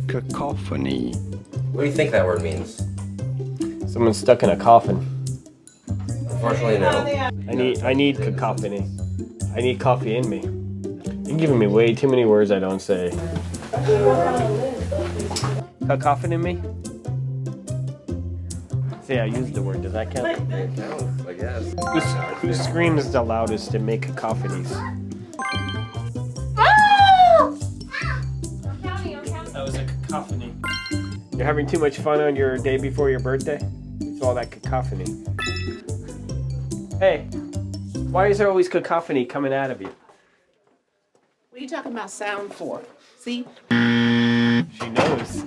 Cacophony. What do you think that word means? Someone's stuck in a coffin. Unfortunately, no. I need cacophony. I need coffee in me. You're giving me way too many words I don't say. Cacophony in me? See, I used the word. Does that count? It counts, I guess. Who screams the loudest to make cacophonies? That was a cacophony. You're having too much fun on your day before your birthday? It's all that cacophony. Hey, why is there always cacophony coming out of you? What are you talking about sound for? See? She knows.